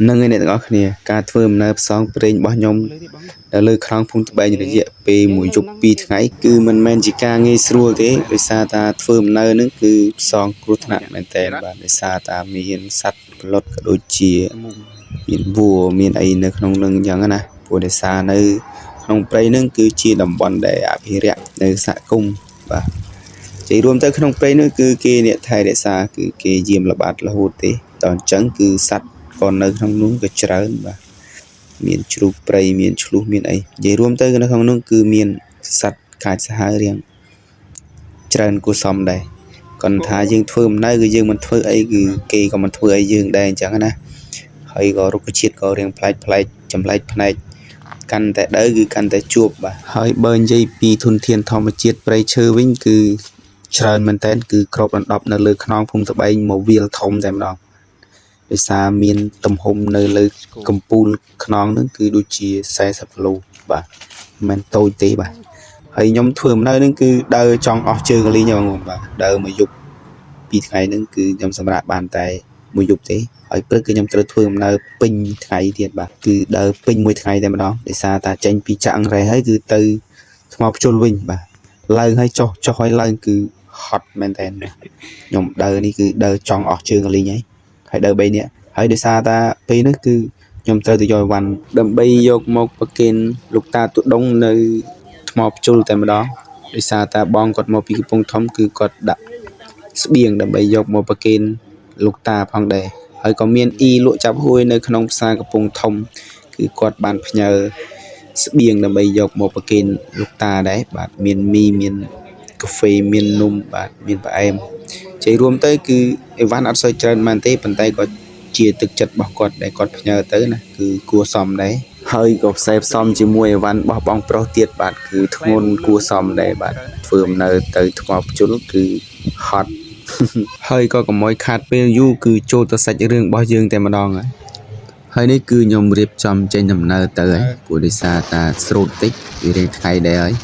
nâng ngay này đó nè cá thơm nè xong bên bao nhom lời khang phun bay như vậy về mũi dục pi ngày cứ mình chỉ ca nghe sưu thế để xa ta thơm nè nữa cứ xong cút nặng men tên và để xa ta miền sắt lót cả đôi chia miền bùa miền ấy nữa không nâng chẳng nè bùa để xa nơi không bay nữa cứ chia đầm bòn để áp hi rẹt nơi xạ cung và chỉ rùm tới không bay nữa cứ kia nè thay để xa cứ kia diêm là bát là hột thế toàn trắng cứ sắt còn nơi không núi cái trơn và miền chụp bay miền chụp miền ấy chỉ rùm tới nó không núi cứ miền sắt khai xa riêng trơn của xóm đây còn thà dương thơm nơi cái dương mình thưa ấy cứ kia còn mình thưa ấy dương đây chẳng nè hay có rút cái chiết có riêng plate chấm plate căn tại đỡ cứ căn tại chuột và hơi bên dây pi thun thiên thom mà chiết bay chơi vĩnh cứ trơn mình tên cứ crop đập nó lư khong phun tập bay một viên thông xem đó để xa miền tầm hôm nơi lư cầm pul khong nó cứ đôi chia xe sập lù và mình tôi tí bà hay nhóm thường nơi nó cứ đỡ trong ở chơi cái lý nhau và đỡ mà dục pi ngày nó cứ nhóm sắm rạp bàn tay một dục thế ở bữa cứ nhóm chơi thường nơi pin ngày thiệt bà cứ đỡ pin mỗi ngày đây mà đó để xa ta tranh pi trạng rồi hay cứ từ mọc trôn vinh bà lời hay cho hỏi lời cứ hot men tên nhóm đỡ đi cứ đỡ trong ở chơi cái lý nhảy hay đỡ bay nè hãy để xa ta pi nó cứ nhóm chơi từ rồiวันđâm bay vô một cái lục ta tụt đông nơi mọc trôn tại mà đó để xa ta bong cột một cái bông thấm cứ cột đặt biển đâm bay vô một cái lục ta phong đề hơi có miền y lụa chắp hôi nơi không xa cái bông thông cứ cột bàn nhờ biển đâm bay vô một cái lục ta đấy bạn miền mi miền cà phê miền nung bạn miền bà em chỉ rùm tới cứ văn ăn soi trơn màn té bàn tay có chia thực chất bảo cột để cột nhờ tới này cứ cua xòm đấy hơi có xếp xòm chỉ mua văn bảo bong pro tiệt bạn cứ thôn cua xòm để bạn phường nơi tới thọ chút cứ hot hơi có mối khát về du cứ cho ta sạch riêng bao dương tại mà đòn ấy hơi đấy cứ nhom riệp chầm trên nằm nơi tới ấy của đi xa ta sốt tích vì đây thay đấy ấy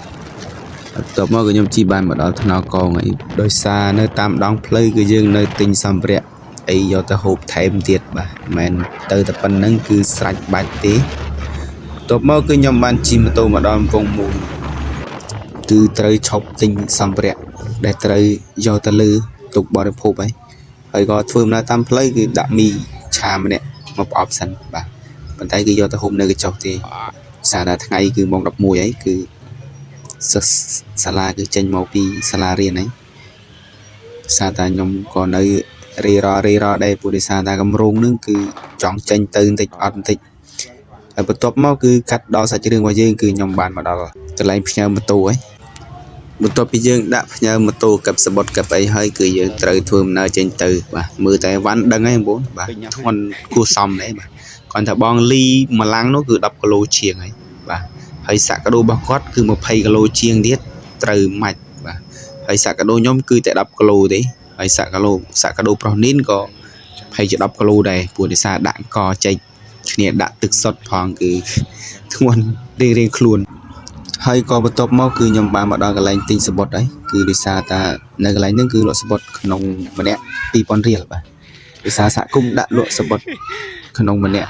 tập mơ của nhom chi bàn mà đó nó còn ấy đôi xa nơi tam đóng play cái dương nơi tinh xăm rẹ ấy do ta hộp thêm tiệt bà men từ tập phần nâng cứ sạch bạch tí tập mơ cứ nhom ban chi mà tôi mà đòn vòng mù từ trời chọc tinh xăm rẹ để trời do ta lư tục bỏ được hộp ấy hơi có phơm là tam play cái đạm mì trà mà nè một option bà bàn tay cứ do ta hôm nay cái chọc thì xả đã ngày cứ mong đọc mùi ấy cứ sala cứ chênh màu pi sala riêng ấy xa ta nhóm còn nơi rì rò đây bùi xa ta cầm rôn nữa cứ chọn chênh tư tịch ọt tịch ở bật top máu cứ cắt đó sạch đường qua dương cứ nhóm bàn mà đó từ lại nhau một tù ấy một top dương đã nhau một tù cặp sập bọt cặp ấy hơi cứ dương trời thường nơi trên từ và mưa tay ván đăng ấy bố và con cua xòm đấy mà còn thằng bong ly mà láng nó cứ đập cái lô chiềng ấy và hơi sạc cái đôi bao cót cứ một phay cái lô chiêng điết trời mạch và hơi sạc cái đôi nhóm cứ tại đập cái lô đấy hơi sạc cái đôi pronin có hay chỉ đập cái lô này buổi để xa đạn co chạy nè đạn thực sọt hoàng cứ thuần riêng luôn hay có một top máu cứ nhầm bàn mà đo cái lạnh tinh sport đấy cứ đi xa ta nơi cái lạnh những cứ loại sport nông mà nè pi pon riêng bà đi xa xạ cũng đã loại sport nông mà nè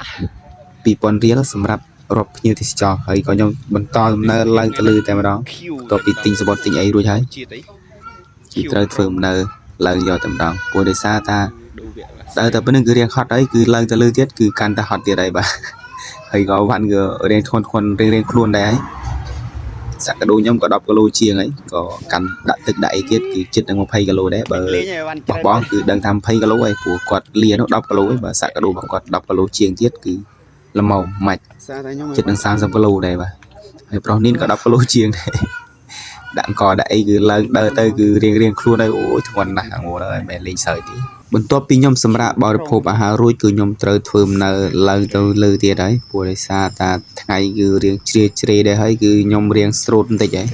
pi pon riêng sầm rập rộp như thì cho hay có nhau bắn to nơi lạnh từ lư tại mà đó có pi tinh sport tinh ấy rồi thấy chỉ tới phường nơi lần giờ tầm đó buổi đi xa ta đây tập bên cứ riêng hot đấy cứ lần từ lư tiết cứ can ta hot tiền đây bà hay có bạn ở đây thôn riêng luôn đấy sạc cái đôi nhóm có đọc cái lô chiêng ấy có cắn đại thực đại tiết cứ chết đang một phay cái lô đấy bờ bọc bó cứ đang tham phay cái lô ấy của quạt lia nó đọc cái lô ấy và sạc cái đôi quạt đọc cái lô chiêng tiết cứ là màu mạch chết đang sang trong cái lô này và hay pro nên có đọc cái lô chiêng này đạn cò đại cứ lần đời tới cứ riêng luôn đây ôi thằng nào ngồi đó mẹ lên sợi tí bên top pin nhom sầm rạ bảo được phô bà hà rối cứ nhom trời thơm nở lần từ lư tiệt đấy buổi xa ta ngày cứ riêng chia đây hay cứ nhom riêng sốt tới vậy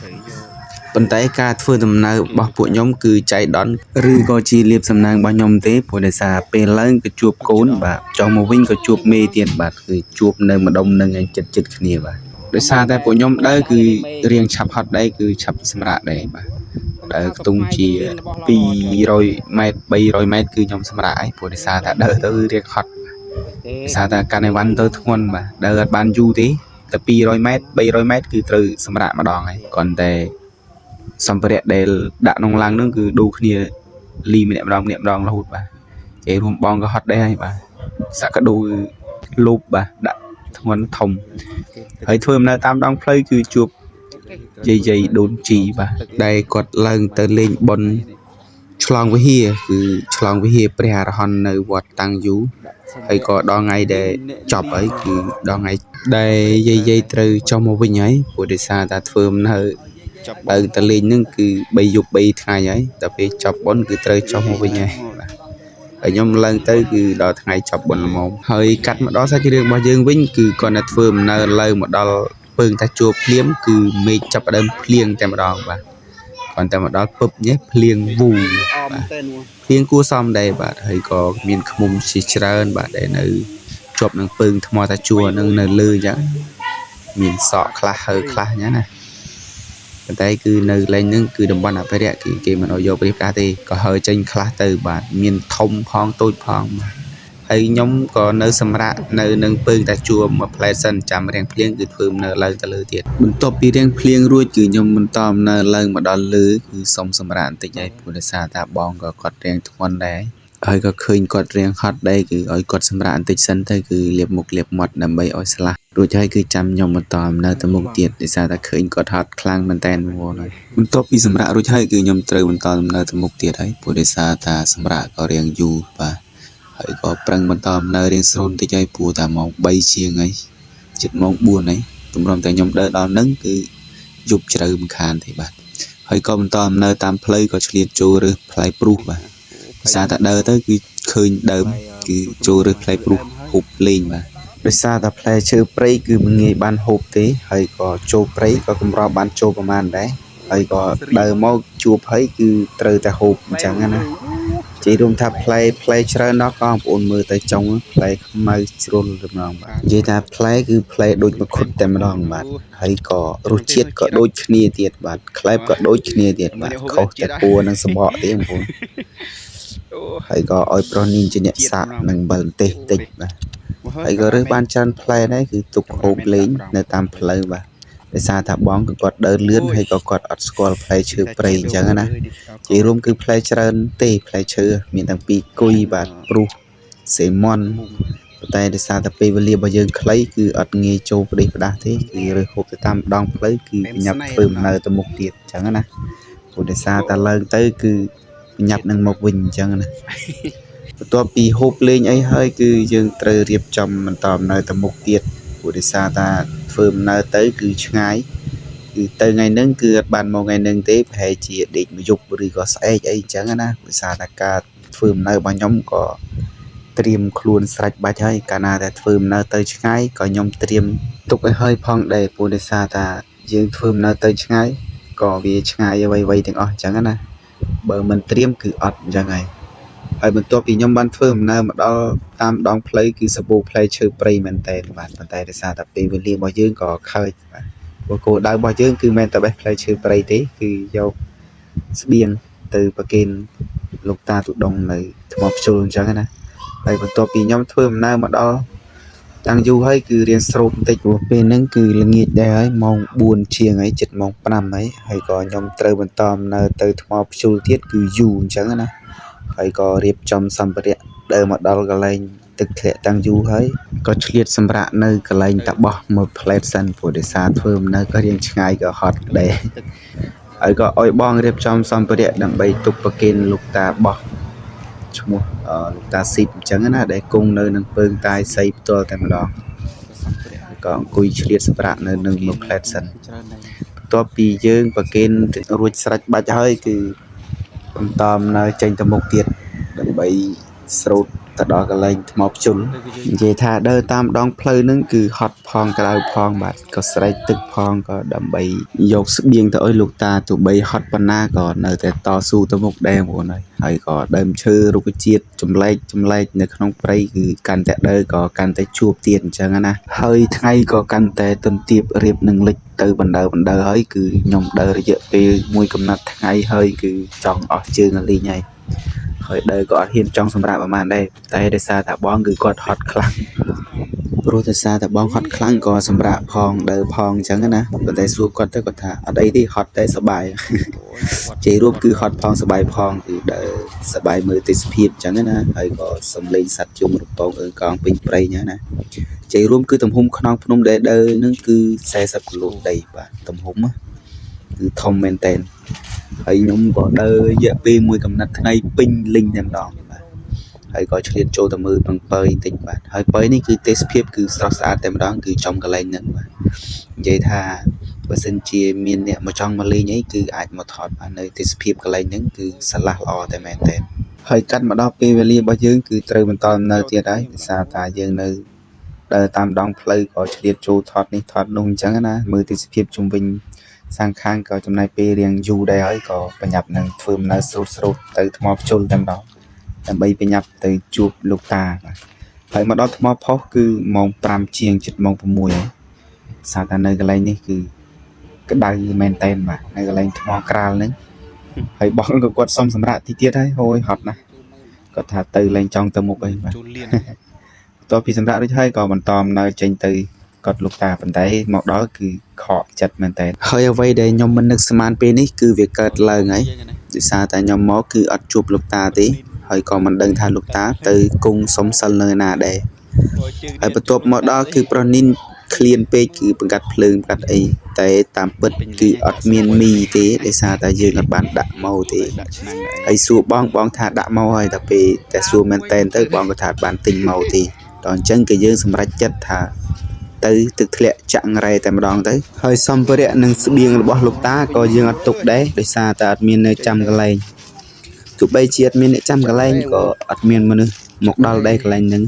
bên tay ca phơi tầm nở bảo buổi nhom cứ chạy đón rư có chi liệp sầm nang bao nhom tế buổi xa pe lớn cứ chuột cốn bà trong một vinh có chuột mê tiền bạc cứ chuột nơi mà đông nơi anh chật kia bà để xa ta buổi nhom đây cứ riêng chập hot đây cứ chập sầm rạ đấy bà tung chỉ pi rồi mét bay rồi mét cứ nhom sầm rãi buổi xa ta đỡ tới riêng hot sao ta cả này văn tới thôn mà đợt ban du tí tập 200m 300m cứ từ sầm rạ mà đòn ấy còn để xong về để đạn nông lăng nó cứ đu kia li niệm đòn là hụt bà cái luôn bong có hot đây hay bà sẽ có đu lúp bà đạn thôn thông hơi thơm là tam đong play cứ chụp dây đốn chỉ bà đây quật lần tới lên bồn chlong với hia cứ chlong với hia pre hòn nơi vọt tăng dú hay có đo ngay để chọc ấy cứ đo ngay đây dây từ trong một vinh ấy của đề xa ta phơm hơi ở ta lên nhưng cứ bay dục bay thay ấy tập về chọc bón cứ từ trong một vinh ấy ở nhóm lần tới cứ đo ngày chọc bón một hơi cắt mà đó sao chỉ được bao dương vinh cứ còn là phơm nơi lời một đo bưng ta chụp liếm cứ mê chọc ở đâm liêng tem đo và còn tại một đó bụp nhé liêng vù liêng cua xong đây bạn thấy có miền khmum chỉ trơn bạn để nơi chụp nâng pưng thmo ta chùa nâng nơi lư nhá miền sọ khla hơi khla nhá này tay cứ nơi lên nâng cứ đồng bọn ở phía đấy cái mà nó vô bếp ra thì có hơi tranh khla từ bạn miền thông phong tôi phong hay nhóm có nơi xâm rạ nơi nâng pưng ta chùa mà pleasant chạm rèn liêng cứ phơm nơi lên ta lư tiệt mình top đi rèn liêng ruột cứ nhóm mình tom nơi lên mà đo lư cứ xong xâm rạ tới đây phụ sa ta bong có cọt rèn thon đấy hơi có khơi cọt rèn hot đây cứ ở cọt xâm rạ tới sân tới cứ liệp mọt nằm bay oi sla rồi cho cứ chăm nhóm mình tom nơi ta mục tiệt để sa ta khơi cọt hot clang mình tên vô này mình top đi xâm rạ rồi cho cứ nhóm trời mình tom nơi ta mục tiệt đấy phụ sa ta xâm rạ có rèn du và hãy có prang mình tóm nơi đến sôn tới chơi bùa ta mong bay chiêng ấy chật mong buồn ấy tụi mình tại nhóm đỡ đó nâng cứ giúp trời mình khàn thì bạn hãy có mình tóm nơi tam play có liệt chô rồi play proof bạn sao ta đỡ tới cứ khơi đớm cứ chô rồi play proof hụp lên bạn để sao ta play chơi play cứ mình nghe ban hộp thế hãy có chô play có cùng rau ban chô của man đấy hãy có đỡ mau chụp ấy cứ từ ta hộp chẳng hạn chỉ dùng tháp play chơi nó có ổn mưa tới trong play không mai roll được nào bạn vậy ta play cứ play đôi mà khut tem đòn bạn hay có rút chết có đôi kia tiệt bạn clip có đôi kia tiệt bạn không chặt cua năng sờ bọ thế không hay có oi pronin trên nhẹ sạ năng bẩn tê tịch bạn hay có rơi ban chân play đấy cứ tục hộp lên nơi tam play bạn để xa thả bóng cứ quạt đơn lướn hay có quạt ở squall play chơi play chẳng hạn chỉ room cứ play chân tê play chơi miền tây pi cùi bát pru sấy mon tay để xa tập về bao giờ clay cứ ở nghe châu đây đã thế thì rồi hộp tam đong play cứ nhập phơm nơi tầm một tiệt chẳng hạn của để xa ta lên tới cứ nhập nâng một bình chẳng hạn tôi pi hộp lên ấy hơi cứ dương trời riệp trong mình tòm nơi tầm một tiệt của để xa ta phơm nơi tới cứ ngay cứ từ ngày nâng cứ bàn một ngày nâng tế hay chỉ định mà dục rồi có sai ấy chẳng hạn với xa ta cả phơm nơi bao nhóm có tiêm khuôn sạch ba chơi cả na để phơm nơi tới ngay có nhóm tiêm tục cái hơi phong để của để xa ta dương phơm nơi tới ngay có vì ngay vay tiếng chẳng hạn bờ mình tiêm cứ ọt chẳng ngày ở bên tôi thì nhóm ban phơm nơi mà đó tam đong play cứ sabo play chơi play mình tên bạn tay để xa tập đi với liên bao dương có khơi cô đau bao dương cứ men tập play chơi play tí cứ dâu biên từ Pakin lục ta tụ đồng này một trường chẳng hạn đây bên tôi thì nhóm phơm nơi mà đó đang du hay cứ riêng sâu tịch của bên nâng cứ là nghiệt đây ấy mong buồn chiêng ấy chật mong năm ấy hay có nhóm trời bên tòm nơi từ một trường tiết cứ dù chẳng hạn hay có riệp trong xăm bật đời mà đó là lên thực thể tăng du ấy có liệt xăm rạ nơi cái lên tập bỏ một plate sân của để xa thơm nơi có riêng ngay có hot đấy ấy có oi bong riệp trong xăm bật đằng bay tục Pakin lục ta bỏ một lục ta xịt chẳng hạn để cùng nơi nâng bơm tai xây to thêm đó còn cùi liệt xăm rạ nơi nâng một plate sân to pi dương Pakin ruột sạch bạch hơi cứ tòm nơi tranh tầm một tiệt đừng bị sốt ta đó cái lên một chung vậy thà đơ tam đong play nâng cứ hot phong cái đầu phong bạn có sấy tức phong có đầm bị dọc sức biên tới lục ta tụi bay hot pana còn nơiแต่ต่อสู้ตัวมุกแดงหมดเลยhay có đầm chơi rục chiết chấm lấyในขนมปลายคือการแต่เด้อก็การแต่ชูบเตียนจังนะเฮ้ยไงก็การแต่ต้นเตียบเรียบหนึ่งลิตรtừ ban đầuเฮ้ยคือnhom đờiเยอะไปมวยกำนัดไงเฮ้ยคือจองออกชื่อกันลีไง ហើយដើរក៏អត់ហ៊ានចង់សម្រាប់ប្រហែលដែរតែដោយសារតែបងគឺគាត់ហត់ខ្លាំងព្រោះដោយសារតែបងហត់ខ្លាំងក៏សម្រាប់ផងដើរផងអញ្ចឹងណាប៉ុន្តែសួរគាត់ទៅគាត់ថាអត់អីទេហត់តែសប្បាយជ័យរួមគឺហត់ផងសប្បាយផងគឺដើរសប្បាយមើលទេសភាពអញ្ចឹងណាហើយក៏សំលេងសត្វជុំរំពងអើកងពេញព្រៃហ្នឹងណាជ័យរួមគឺទំហំខ្នងភ្នំដែលដើរនឹងគឺ40គីឡូដីបាទទំហំគឺធំមែនតើហើយខ្ញុំក៏ដើររយៈពេលមួយកំណត់ថ្ងៃពេញលេងតែម្ដងបាទហើយក៏ឆ្លៀតចូលទៅមើលនឹងពើបន្តិចបាទហើយពើនេះគឺទេសភាពគឺស្រស់ស្អាតតែម្ដងគឺចំកន្លែងហ្នឹងបាទនិយាយថាបើសិនជាមានអ្នកមកចង់មកលេងអីគឺអាចមកថតបាននៅទេសភាពកន្លែងហ្នឹងគឺស្រឡះល្អតែមែនតើហើយកាត់មកដល់ពេលវេលារបស់យើងគឺត្រូវបន្តដំណើរទៀតហើយដោយសារតែយើងនៅដើរតាមដងផ្លូវក៏ឆ្លៀតចូលថតនេះថតនោះអញ្ចឹងណាមើលទេសភាពជុំវិញសាងខាងក៏ចំណាយពេលរៀងយូរដែរហើយក៏ប្រញាប់នឹងធ្វើដំណើរស្រូតទៅថ្មភ្ជុលតែម្ដងដើម្បីប្រញាប់ទៅជួបលោកតាបាទហើយមកដល់ថ្មផុសគឺម៉ោង5ជាងជិតម៉ោង6ហើយសារតែនៅកន្លែងនេះគឺក្តៅមែនតែនបាទនៅកន្លែងថ្មក្រាលហ្នឹងហើយបងក៏គាត់សុំសម្រាប់ទីទៀតហើយហូយហត់ណាស់គាត់ថាទៅលែងចង់ទៅមុខអីបាទបន្ទាប់ពីសម្រាប់រួចហើយក៏បន្តដំណើរចេញទៅគាត់លោកតាប៉ុន្តែមកដល់គឺខកចិត្តមែនតើហើយអ្វីដែលខ្ញុំមិននឹកស្មានពេលនេះគឺវាកើតឡើងហើយដោយសារតែខ្ញុំមកគឺអត់ជួបលោកតាទេហើយក៏មិនដឹងថាលោកតាទៅគង់សុំសិលនៅណាដែរហើយបន្ទាប់មកដល់គឺប្រុសនីនឃ្លានពេកគឺបង្កាត់ភ្លើងបង្កាត់អីតែតាមពិតគឺអត់មានមីទេដោយសារតែយើងអត់បានដាក់មកទេហើយសួរបងថាដាក់មកហើយតែពេលតែសួរមែនតែនទៅបងក៏ថាបានទិញមកទេដល់អញ្ចឹងគឺយើងសម្រេចចិត្តថាទៅទឹកធ្លាក់ចាក់ងរ៉ែតែម្ដងទៅហើយសម្ភារៈនិងស្បៀងរបស់លោកតាក៏យើងអត់ទុកដែរដោយសារតែអត់មាននៅចាំកន្លែងទោះបីជាអត់មានអ្នកចាំកន្លែងក៏អត់មានមនុស្សមកដល់ដែរកន្លែងហ្នឹង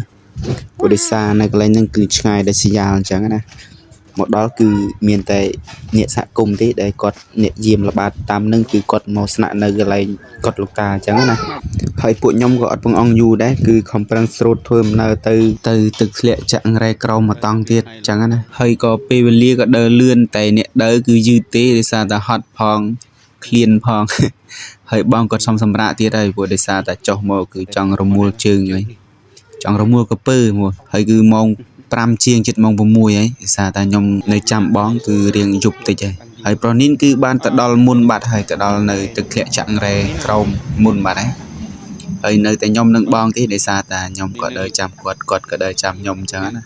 ព្រោះដោយសារនៅកន្លែងហ្នឹងគឺឆ្ងាយដល់សយ៉ាលអញ្ចឹងណាមកដល់គឺមានតែអ្នកសហគមន៍ទេដែលគាត់អ្នកយាមល្បាតតាមហ្នឹងគឺគាត់មកស្នាក់នៅកន្លែងគាត់លោកតាអញ្ចឹងណាហើយពួកខ្ញុំក៏អត់បង្អង់យូរដែរគឺខំប្រឹងស្រូតធ្វើដំណើរទៅទឹកធ្លាក់ចាក់រ៉ែក្រោមមកតង់ទៀតអញ្ចឹងណាហើយក៏ពេលវេលាក៏ដើរលឿនតែអ្នកដើរគឺយឺតទេដោយសារតែហត់ផងឃ្លានផងហើយបងគាត់សុំសម្រាប់ទៀតហើយព្រោះដោយសារតែចុះមកគឺចង់រមួលជើងហើយចង់រមួលកពើមកហើយគឺម៉ោង5ជាងជិតម៉ោង6ហើយដោយសារតែខ្ញុំនៅចាំបងគឺរៀងយប់តិចហើយប្រុសនីនគឺបានទៅដល់មុនបាត់ហើយទៅដល់នៅទឹកធ្លាក់ចាក់រ៉ែក្រោមមុនបាត់ហើយនៅតែខ្ញុំនឹងបងទេដោយសារតែខ្ញុំក៏ដើរចាំគាត់ក៏ដើរចាំខ្ញុំអញ្ចឹងណា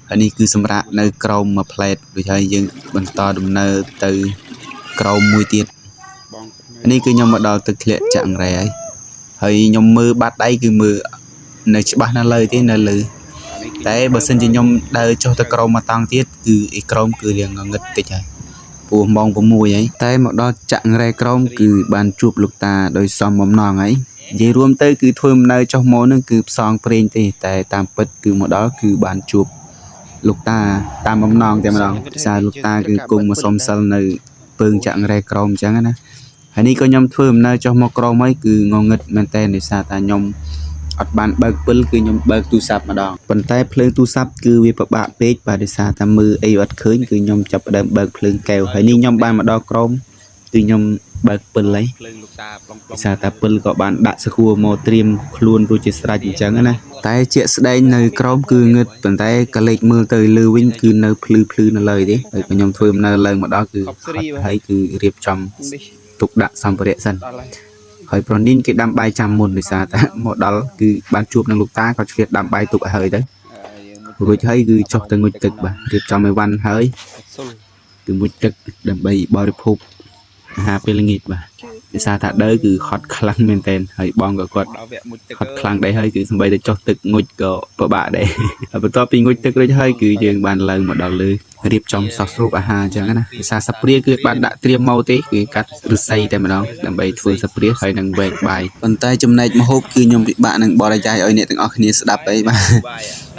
ហើយនេះគឺសម្រាប់នៅក្រោមមួយផ្លែតដូចហើយយើងបន្តដំណើរទៅក្រោមមួយទៀតនេះគឺខ្ញុំមកដល់ទឹកធ្លាក់ចាក់រ៉ែហើយខ្ញុំមើលបាត់ដៃគឺមើលនៅច្បាស់នៅលើទេនៅលើតែបើសិនជាខ្ញុំដើរចុះទៅក្រោមមកតង់ទៀតគឺអីក្រោមគឺរៀងងឹតតិចហើយព្រោះម៉ោង6ហើយតែមកដល់ចាក់រ៉ែក្រោមគឺបានជួបលោកតាដោយសមបំណងហើយនិយាយរួមទៅគឺធ្វើដំណើរចុះមកនឹងគឺផ្សងព្រេងទេតែតាមពិតគឺមកដល់គឺបានជួបលោកតាតាមបំណងតែម្ដងភាសាលោកតាគឺគង់មកសុំសិលនៅពើងចាក់រ៉ែក្រោមអញ្ចឹងណាហើយនេះក៏ខ្ញុំធ្វើដំណើរចុះមកក្រោមហើយគឺងងឹតមែនតើដោយសារតែខ្ញុំអត់បានបើកពិលគឺខ្ញុំបើកទូរស័ព្ទម្ដងប៉ុន្តែភ្លើងទូរស័ព្ទគឺវាពិបាកពេកបាទដោយសារតែមើលអីអត់ឃើញគឺខ្ញុំចាប់ផ្ដើមបើកភ្លើងកែវហើយនេះខ្ញុំបានមកដល់ក្រោមគឺខ្ញុំបើកពិលហើយភ្លើងលោកតាប្លង់ដោយសារតែពិលក៏បានដាក់ស្គួរមកត្រៀមខ្លួនរួចជាស្រេចអញ្ចឹងណាតែជាក់ស្ដែងនៅក្រោមគឺងឹតប៉ុន្តែក៏លេចមើលទៅលើវិញគឺនៅភ្លឺនៅលើទេហើយខ្ញុំធ្វើដំណើរឡើងមកដល់គឺហើយគឺរៀបចំទុកដាក់សម្ភារៈសិនហើយប្រុសនីនគេដាំបាយចាំមុនដោយសារតែមកដល់គឺបានជួបនឹងលោកតាក៏ឆ្លៀតដាំបាយទុកឲ្យហើយទៅរួចហើយគឺចុះទៅងុយទឹកបាទរៀបចំឲ្យវ៉ាន់ហើយគឺងុយទឹកដើម្បីបរិភោគអាហារពេលល្ងាចបាទដោយសារថាដើរគឺហត់ខ្លាំងមែនតើហើយបងក៏គាត់ហត់ខ្លាំងដែរហើយគឺសម្បីតែចុះទឹកងុយក៏ពិបាកដែរហើយបន្ទាប់ពីងុយទឹករួចហើយគឺយើងបានឡើងមកដល់លើរៀបចំសោះស្រូបអាហារអញ្ចឹងណាភាសាសាព្រាគឺបានដាក់ត្រៀមមកទេគឺកាត់ឫស្សីតែម្ដងដើម្បីធ្វើសាព្រាហើយនឹងវែកបាយប៉ុន្តែចំណែកម្ហូបគឺខ្ញុំពិបាកនឹងបរិយាយឲ្យអ្នកទាំងអស់គ្នាស្ដាប់អីបាទ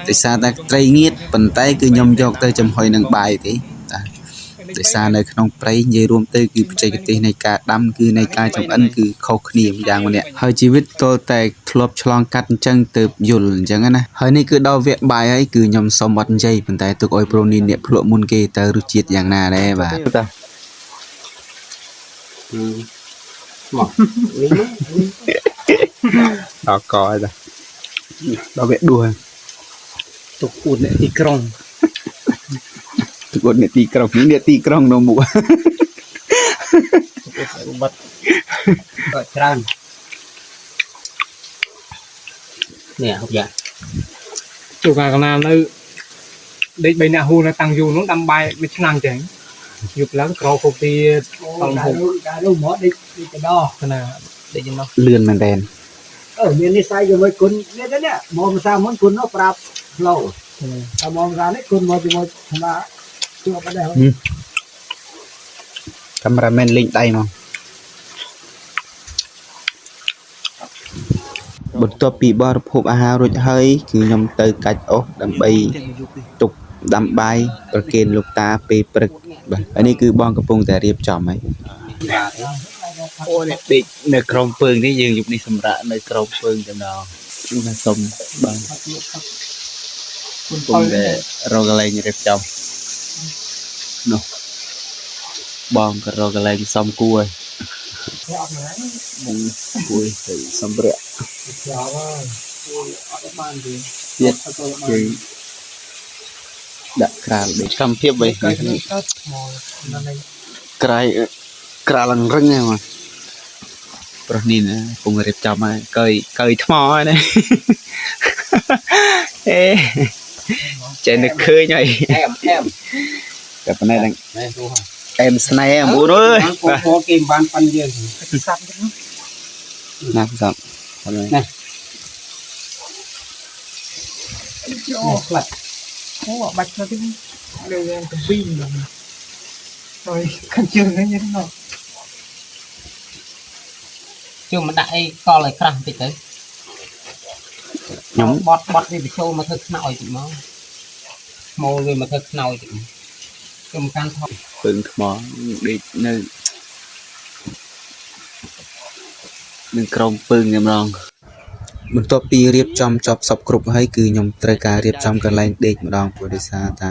ដោយសារតែត្រីងៀតប៉ុន្តែគឺខ្ញុំយកទៅចំហុយនឹងបាយទេដោយសារនៅក្នុងព្រៃនិយាយរួមទៅគឺបច្ចេកទេសនៃការដាំគឺនៃការចម្អិនគឺខុសគ្នាយ៉ាងម្នាក់ហើយជីវិតតតែធ្លាប់ឆ្លងកាត់អញ្ចឹងទៅយល់អញ្ចឹងណាហើយនេះគឺដល់វគ្គបាយហើយគឺខ្ញុំសុំអត់និយាយប៉ុន្តែទុកឲ្យប្រូនីនអ្នកភ្លក់មុនគេទៅរសជាតិយ៉ាងណាដែរបាទ មកនេះដល់កហើយដល់វាដួល ទុកអួតអ្នកទីក្រុង ទុកអួតអ្នកទីក្រុងនេះអ្នកទីក្រុងនៅមុខ បាត់ច្រើននេះហូបយ៉ាជួកាកណានៅដេក3អ្នកហ៊ូនៅតាំងយូរនោះដាំបាយមួយឆ្នាំចឹងយប់ឡើងក្រោកហូបទីដល់ហូបដល់នោះមកដេកទៅដល់ណាដេកចំណោះ លឿនមែនតើ មាននិស័យជាមួយគុណនេះទៅនេះមកភាសាមុនគុណនោះប្រាប់ផ្លូវតែមកភាសានេះគុណមកជាមួយធម្មតាជួបអត់ដែរកាមេរ៉ាមែនលេងដៃមកបន្ទាប់ពីបរិភោគអាហាររួចហើយគឺខ្ញុំទៅកាច់អុសដើម្បីទុកដាំបាយប្រគេនលោកតាពេលព្រឹកបាទហើយនេះគឺបងកំពុងតែរៀបចំហើយអូនេះដេកនៅក្រោមពើងនេះយើងយប់នេះសម្រាប់នៅក្រោមពើងតែម្ដងខ្ញុំថាសុំបងកំពុងតែរកកន្លែងរៀបចំនោះបងក៏រកកន្លែងសំគួរហើយមកគួរទៅសម្ភារៈទៀតគឺដាក់ក្រាលដូចកម្មភាពវិញក្រៃក្រាលឡើងរឹងហ្នឹងមកប្រុសនេះណាកំពុងរៀបចំហើយកើថ្មហើយណាអេចេះនឹកឃើញហើយតែប៉ុណ្ណេះហ្នឹងអែមស្នេហ៍អួនអើយបងគេមិនបានប៉ាន់យើងសាប់ចឹងណាសាប់ណាអូខ្លាច់អូបាច់ទៅទីលើកពីហើយខាងជើងហ្នឹងហ្នឹងជើងមិនដាក់អីកលឲ្យក្រាស់បន្តិចទៅខ្ញុំបត់វាបញ្ចូលមកធ្វើខ្នើយតិចមកម៉ូលវាមកធ្វើខ្នើយតិចខ្ញុំកាន់ថតពឹងថ្មដេកនៅនឹងក្រោមពឹងម្ដងបន្ទាប់ពីរៀបចំចប់សពគ្រប់ហើយគឺខ្ញុំត្រូវការរៀបចំកន្លែងដេកម្ដងព្រោះដោយសារថា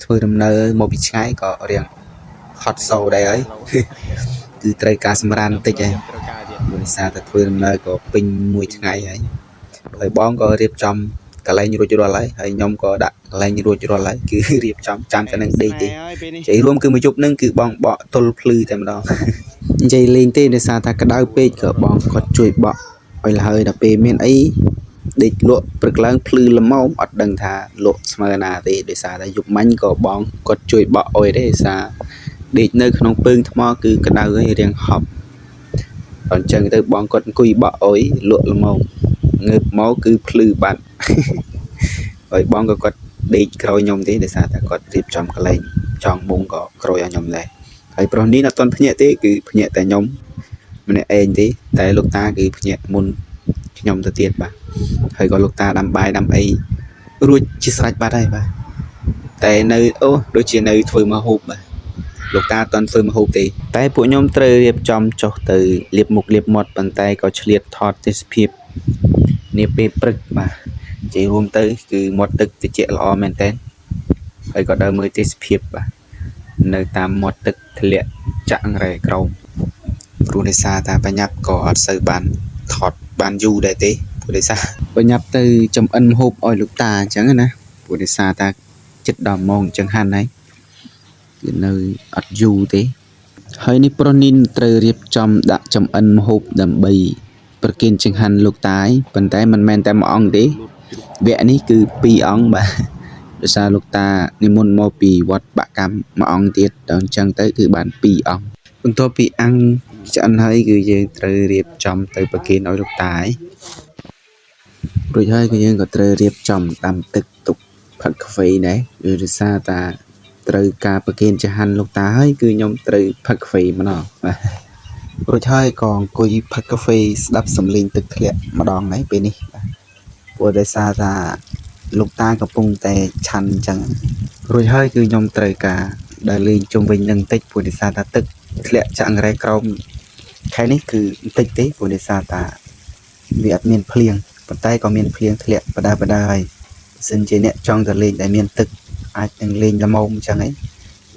ធ្វើដំណើរមកពីឆ្ងាយក៏រៀងហត់សោដែរហើយគឺត្រូវការសម្រានបន្តិចហើយព្រោះដោយសារតែធ្វើដំណើរក៏ពេញមួយថ្ងៃហើយបងក៏រៀបចំកន្លែងរួចរាល់ហើយខ្ញុំក៏ដាក់កន្លែងរួចរាល់ហើយគឺរៀបចំចាំតែនឹងដេកទេនិយាយរួមគឺមួយយប់ហ្នឹងគឺបងបកទល់ភ្លឺតែម្ដងនិយាយលេងទេដោយសារថាក្តៅពេកក៏បងគាត់ជួយបកឲ្យហើយដល់ពេលមានអីដេកលក់ព្រឹកឡើងភ្លឺល្មមអត់ដឹងថាលក់ស្មើណាទេដោយសារតែយប់មិញក៏បងគាត់ជួយបកអុយទេដោយសារដេកនៅក្នុងពើងថ្មគឺក្តៅហើយរៀងហប់អញ្ចឹងទៅបងគាត់អង្គុយបកអុយលក់ល្មមងើបមកគឺភ្លឺបាត់ហើយបងក៏គាត់ដេកក្រោយខ្ញុំទេដោយសារតែគាត់រៀបចំកន្លែងចង់មុងក៏ក្រោយឲ្យខ្ញុំដែរហើយប្រុសនេះអត់ទាន់ភ្ញាក់ទេគឺភ្ញាក់តែខ្ញុំម្នាក់ឯងទេតែលោកតាគឺភ្ញាក់មុនខ្ញុំទៅទៀតបាទហើយក៏លោកតាដាំបាយដាំអីរួចជាស្រេចបាត់ហើយបាទតែនៅអូដូចជានៅធ្វើមកហូបបាទលោកតាអត់ទាន់ធ្វើមកហូបទេតែពួកខ្ញុំត្រូវរៀបចំចុះទៅលាបមុខលាបមាត់ប៉ុន្តែក៏ឆ្លៀតថតទេសភាពនាពេលព្រឹកបាទនិយាយរួមទៅគឺមាត់ទឹកត្រជាក់ល្អមែនតើហើយក៏ដើរមើលទេសភាពបាទនៅតាមមាត់ទឹកធ្លាក់ចាក់រ៉ែក្រោមព្រោះដោយសារតែបញ្ញាប់ក៏អត់សូវបានថតបានយូរដែរទេព្រោះដោយសារបញ្ញាប់ទៅចំអិនម្ហូបឲ្យលោកតាអញ្ចឹងណាព្រោះដោយសារតែចិត្តដល់ម៉ោងអញ្ចឹងហាន់ហើយគឺនៅអត់យូរទេហើយនេះប្រុសនេះត្រូវរៀបចំដាក់ចំអិនម្ហូបដើម្បីប្រគេនចង្ហាន់លោកតាឯងប៉ុន្តែមិនមែនតែមួយអង្គទេវគ្គនេះគឺ2អង្គបាទដោយសារលោកតានិមន្តមកពីវត្តបកម្មមួយអង្គទៀតដល់អញ្ចឹងទៅគឺបាន2អង្គបន្ទាប់ពីអង្គឆ្អិនហើយគឺយើងត្រូវរៀបចំទៅប្រគេនឲ្យលោកតាឯងរួចហើយគឺយើងក៏ត្រូវរៀបចំដាំទឹកទុកផឹកកាហ្វេដែរដោយសារតាត្រូវការប្រគេនចង្ហាន់លោកតាហើយគឺខ្ញុំត្រូវផឹកកាហ្វេម្ដងបាទរួចហើយក៏អង្គុយផឹកកាហ្វេស្ដាប់សំឡេងទឹកធ្លាក់ម្ដងហើយពេលនេះបាទព្រោះដោយសារថាលោកតាកំពុងតែឆាន់អញ្ចឹងរួចហើយគឺខ្ញុំត្រូវការដើរលេងជុំវិញនឹងបន្តិចព្រោះដោយសារថាទឹកធ្លាក់ចាក់រ៉ែក្រោមខែនេះគឺបន្តិចទេព្រោះដោយសារតាវាអត់មានភ្លៀងប៉ុន្តែក៏មានភ្លៀងធ្លាក់បដាហើយបើសិនជាអ្នកចង់ទៅលេងដែលមានទឹកអាចនឹងលេងល្មមអញ្ចឹងហី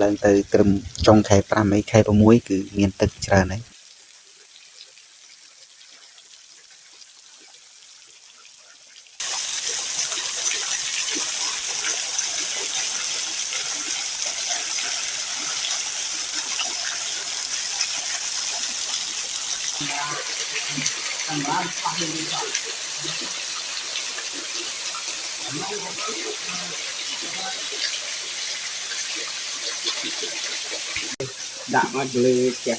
ឡើងទៅត្រឹមចុងខែ5ហើយខែ6គឺមានទឹកច្រើនហើយ ដាក់មកលើចេះ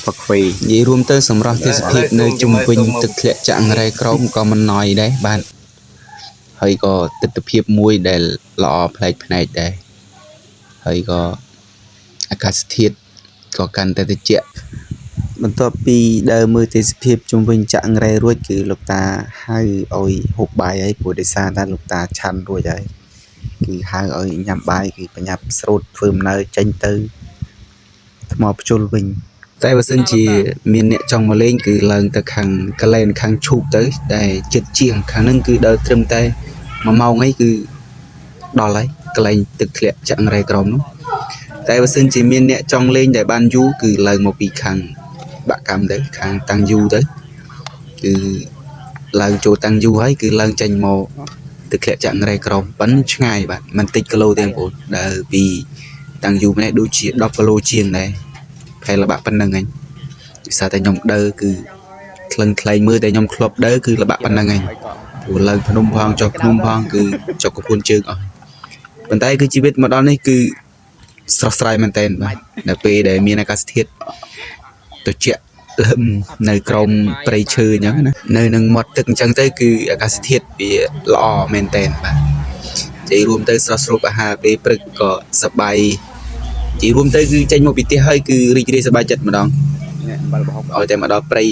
ផឹកហ្វេនិយាយរួមទៅសម្រាប់ទេសភាពនៅជុំវិញទឹកធ្លាក់ចាក់រ៉ែក្រោមក៏មិនណយដែរបាទហើយក៏ទិដ្ឋភាពមួយដែលល្អប្លែកភ្នែកដែរហើយក៏អាកាសធាតុក៏កាន់តែត្រជាក់បន្ទាប់ពីដើរមើលទេសភាពជុំវិញចាក់រ៉ែរួចគឺលោកតាហៅឲ្យហូបបាយហើយព្រោះដោយសារតែលោកតាឆាន់រួចហើយគឺហៅឲ្យញ៉ាំបាយគឺបញ្ញាប់ស្រូតធ្វើដំណើរចេញទៅថ្មភ្ជុលវិញតែបើសិនជាមានអ្នកចង់មកលេងគឺឡើងទៅខាងកលែនខាងឈូកទៅតែចិត្តជាងខាងហ្នឹងគឺដល់ត្រឹមតែ1ម៉ោងហើយគឺដល់ហើយកន្លែងទឹកធ្លាក់ចាក់រ៉ែក្រោមនោះតែបើសិនជាមានអ្នកចង់លេងដែលបានយូរគឺឡើងមកពីខាងបាក់កម្មទៅខាងតាំងយូទៅគឺឡើងចូលតាំងយូហើយគឺឡើងចេញមកទឹកធ្លាក់ចាក់រ៉ែក្រោមប៉ិនឆ្ងាយបាទមិនតិចគីឡូទេបងប្អូនដើរពីតាំងយូម្នាក់ដូចជា10គីឡូជាងដែរផែលបាក់ប៉ុណ្្នឹងឯងដោយសារតែខ្ញុំដើរគឺក្លឹងក្លែងមើលតែខ្ញុំធ្លាប់ដើរគឺលបាក់ប៉ុណ្្នឹងឯងព្រោះឡើងភ្នំផងចុះភ្នំផងគឺចុះកពួនជើងអស់ប៉ុន្តែគឺជីវិតមកដល់នេះគឺស្រស់ស្រាយមែនតើបាទនៅពេលដែលមានអាកាសធាតុត្រជាក់លឹមនៅក្រោមព្រៃឈើអញ្ចឹងណានៅនឹងមាត់ទឹកអញ្ចឹងទៅគឺអាកាសធាតុវាល្អមែនតើបាទនិយាយរួមទៅស្រស់ស្រូបអាហារពេលព្រឹកក៏សប្បាយនិយាយរួមទៅគឺចេញមកពីផ្ទះហើយគឺរីករាយសប្បាយចិត្តម្ដងឲ្យតែមកដល់ព្រៃ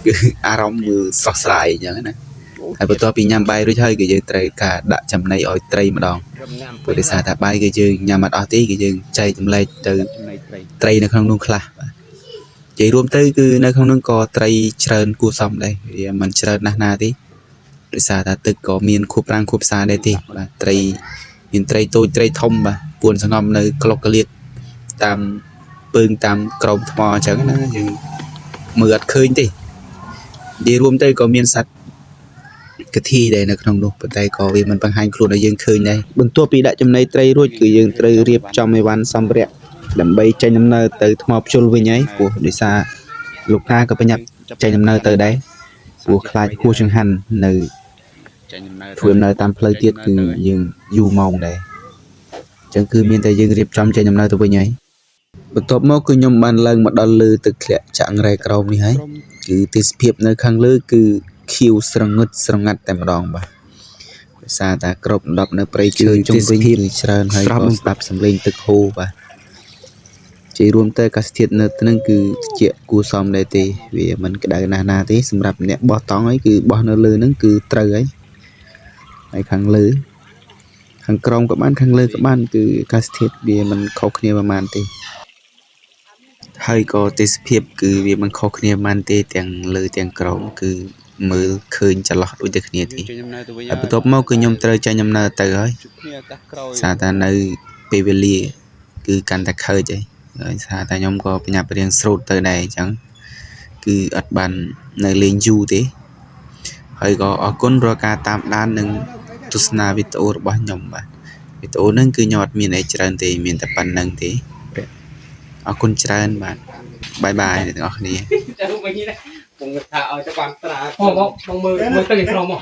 គឺអារម្មណ៍វាស្រស់ស្រាយអញ្ចឹងណាហើយបន្ទាប់ពីញ៉ាំបាយរួចហើយគឺយើងត្រូវការដាក់ចំណីឲ្យត្រីម្ដងព្រោះដោយសារថាបាយគឺយើងញ៉ាំអត់អស់ទេគឺយើងចែកចម្លែកទៅត្រីនៅក្នុងនោះខ្លះបាទនិយាយរួមទៅគឺនៅក្នុងនោះក៏ត្រីច្រើនគួរសមដែរវាមិនច្រើនណាស់ណាទេដោយសារថាទឹកក៏មានខួបប្រាំងខួបផ្សារដែរទេបាទត្រីមានត្រីតូចត្រីធំបាទពួនសងំនៅក្លុកក្លៀតតាមពើងតាមក្រោមថ្មអញ្ចឹងណាយើងមើលអត់ឃើញទេនិយាយរួមទៅក៏មានសត្វកធីដែរនៅក្នុងនោះប៉ុន្តែក៏វាមិនបង្ហាញខ្លួនឲ្យយើងឃើញដែរបន្ទាប់ពីដាក់ចំណីត្រីរួចគឺយើងត្រូវរៀបចំអីវ៉ាន់សម្ភារៈដើម្បីចេញដំណើរទៅថ្មភ្ជុលវិញហើយព្រោះដោយសារលោកតាក៏ប្រញាប់ចេញដំណើរទៅដែរព្រោះខ្លាចហួសចង្ហាន់នៅធ្វើដំណើរតាមផ្លូវទៀតគឺយើងយូរម៉ោងដែរអញ្ចឹងគឺមានតែយើងរៀបចំចេញដំណើរទៅវិញហើយបន្ទាប់មកគឺខ្ញុំបានឡើងមកដល់លើទឹកធ្លាក់ចាក់រ៉ែក្រោមនេះហើយគឺទេសភាពនៅខាងលើគឺខៀវស្រងឹតស្រងាត់តែម្ដងបាទដោយសារតែក្របដណ្ដប់នៅព្រៃឈើជុំវិញគឺច្រើនហើយក៏ស្ដាប់សំឡេងទឹកហូរបាទជារួមទៅអាកាសធាតុនៅទីហ្នឹងគឺត្រជាក់គួរសមដែរទេវាមិនក្តៅណាស់ណាទេសម្រាប់អ្នកបោះតង់ហើយគឺបោះនៅលើហ្នឹងគឺត្រូវហើយខាងលើខាងក្រោមក៏បានខាងលើក៏បានគឺអាកាសធាតុវាមិនខុសគ្នាប្រហែលទេហើយក៏ទេសភាពគឺវាមិនខុសគ្នាប៉ុន្មានទេទាំងលើទាំងក្រោមគឺមើលឃើញចន្លោះដូចតែគ្នាទេហើយបន្ទាប់មកគឺខ្ញុំត្រូវចេញដំណើរទៅហើយសារតែនៅពេលវេលាគឺកាន់តែខើចហើយសារតែខ្ញុំក៏ប្រញាប់រៀងស្រូតទៅដែរអញ្ចឹងគឺអត់បាននៅលេងយូរទេហើយក៏អរគុណរាល់ការតាមដាននិងទស្សនាវីដេអូរបស់ខ្ញុំបាទវីដេអូហ្នឹងគឺខ្ញុំអត់មានអីច្រើនទេមានតែប៉ុណ្្នឹងទេអរគុណច្រើនបាទបាយបាយអ្នកទាំងអស់គ្នាចាំវិញនេះពងថាឲ្យទៅបានត្រាបងមើលទៅក្រោមមក